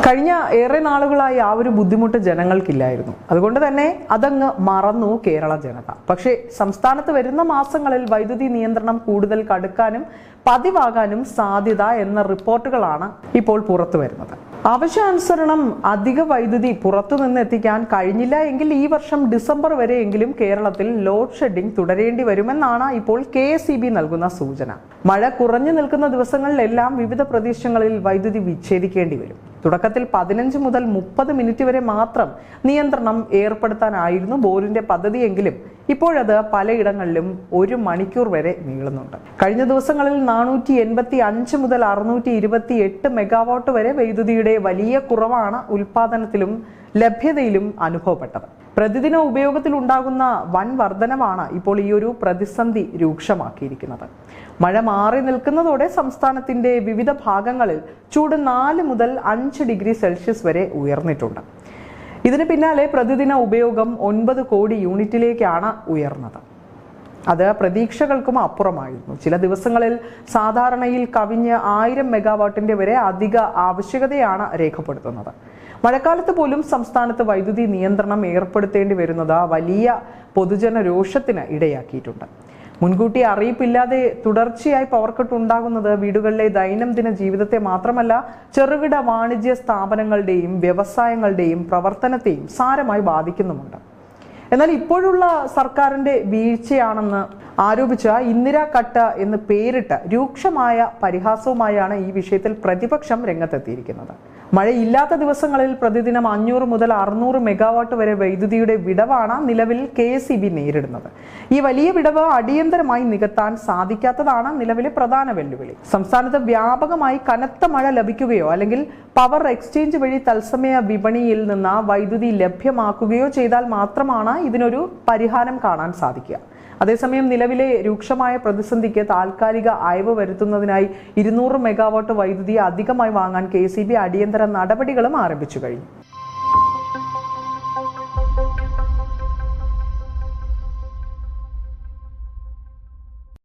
കഴിഞ്ഞ ഏറെ നാളുകളായി ആ ഒരു ബുദ്ധിമുട്ട് ജനങ്ങൾക്കില്ലായിരുന്നു. അതുകൊണ്ട് തന്നെ അതങ്ങ് മറന്നു കേരള ജനത. പക്ഷേ സംസ്ഥാനത്ത് വരുന്ന മാസങ്ങളിൽ വൈദ്യുതി നിയന്ത്രണം കൂടുതൽ കടുക്കാനും പതിവാകാനും സാധ്യത എന്ന റിപ്പോർട്ടുകളാണ് ഇപ്പോൾ പുറത്തു വരുന്നത്. ആവശ്യാനുസരണം അധിക വൈദ്യുതി പുറത്തുനിന്ന് എത്തിക്കാൻ കഴിഞ്ഞില്ല എങ്കിൽ ഈ വർഷം ഡിസംബർ വരെയെങ്കിലും കേരളത്തിൽ ലോഡ് ഷെഡിംഗ് തുടരേണ്ടി വരുമെന്നാണ് ഇപ്പോൾ KSEB നൽകുന്ന സൂചന. മഴ കുറഞ്ഞു നിൽക്കുന്ന ദിവസങ്ങളിലെല്ലാം വിവിധ പ്രദേശങ്ങളിൽ വൈദ്യുതി വിച്ഛേദിക്കേണ്ടി വരും. തുടക്കത്തിൽ 15 മുതൽ 30 മിനിറ്റ് വരെ മാത്രം നിയന്ത്രണം ഏർപ്പെടുത്താനായിരുന്നു ബോർഡിന്റെ പദ്ധതിയെങ്കിലും ഇപ്പോഴത് പലയിടങ്ങളിലും 1 മണിക്കൂർ വരെ നീളുന്നുണ്ട്. കഴിഞ്ഞ ദിവസങ്ങളിൽ 485 മുതൽ 628 മെഗാവാട്ട് വരെ വൈദ്യുതിയുടെ വലിയ കുറവാണ് ഉൽപാദനത്തിലും ലഭ്യതയിലും അനുഭവപ്പെട്ടത്. പ്രതിദിന ഉപയോഗത്തിൽ ഉണ്ടാകുന്ന വൻ വർധനവാണ് ഇപ്പോൾ ഈ ഒരു പ്രതിസന്ധി രൂക്ഷമാക്കിയിരിക്കുന്നത്. മഴ മാറി നിൽക്കുന്നതോടെ സംസ്ഥാനത്തിന്റെ വിവിധ ഭാഗങ്ങളിൽ ചൂട് 4 മുതൽ 5 ഡിഗ്രി സെൽഷ്യസ് വരെ ഉയർന്നിട്ടുണ്ട്. ഇതിന് പിന്നാലെ പ്രതിദിന ഉപയോഗം 9 കോടി യൂണിറ്റിലേക്കാണ് ഉയർന്നത്. അത് പ്രതീക്ഷകൾക്കും അപ്പുറമായിരുന്നു. ചില ദിവസങ്ങളിൽ സാധാരണയിൽ കവിഞ്ഞ് 1000 മെഗാവാട്ടിന്റെ വരെ അധിക ആവശ്യകതയാണ് രേഖപ്പെടുത്തുന്നത്. മഴക്കാലത്ത് പോലും സംസ്ഥാനത്ത് വൈദ്യുതി നിയന്ത്രണം ഏർപ്പെടുത്തേണ്ടി വരുന്നത് വലിയ പൊതുജന രോഷത്തിന് ഇടയാക്കിയിട്ടുണ്ട്. മുൻകൂട്ടി അറിയിപ്പില്ലാതെ തുടർച്ചയായി പവർ കട്ട് ഉണ്ടാകുന്നത് വീടുകളിലെ ദൈനംദിന ജീവിതത്തെ മാത്രമല്ല ചെറുകിട വാണിജ്യ സ്ഥാപനങ്ങളുടെയും വ്യവസായങ്ങളുടെയും പ്രവർത്തനത്തെയും സാരമായി ബാധിക്കുന്നുമുണ്ട്. എന്നാൽ ഇപ്പോഴുള്ള സർക്കാരിന്റെ വീഴ്ചയാണെന്ന് ആരോപിച്ച ഇന്ദിരാ കട്ട് എന്ന് പേരിട്ട് രൂക്ഷമായ പരിഹാസവുമായാണ് ഈ വിഷയത്തിൽ പ്രതിപക്ഷം രംഗത്തെത്തിയിരിക്കുന്നത്. മഴയില്ലാത്ത ദിവസങ്ങളിൽ പ്രതിദിനം 500 മുതൽ 600 മെഗാവാട്ട് വരെ വൈദ്യുതിയുടെ വിടവാണ് നിലവിൽ KSEB നേരിടുന്നത്. ഈ വലിയ വിടവ് അടിയന്തരമായി നികത്താൻ സാധിക്കാത്തതാണ് നിലവിലെ പ്രധാന വെല്ലുവിളി. സംസ്ഥാനത്ത് വ്യാപകമായി കനത്ത മഴ ലഭിക്കുകയോ അല്ലെങ്കിൽ പവർ എക്സ്ചേഞ്ച് വഴി തത്സമയ വിപണിയിൽ നിന്ന് വൈദ്യുതി ലഭ്യമാക്കുകയോ ചെയ്താൽ മാത്രമാണ് ഇതിനൊരു പരിഹാരം കാണാൻ സാധിക്കുക. അതേസമയം നിലവിലെ രൂക്ഷമായ പ്രതിസന്ധിക്ക് താൽക്കാലിക അയവ് വരുത്തുന്നതിനായി 200 മെഗാവാട്ട് വൈദ്യുതി അധികമായി വാങ്ങാൻ KSEB അടിയന്തര നടപടികളും ആരംഭിച്ചു കഴിഞ്ഞു.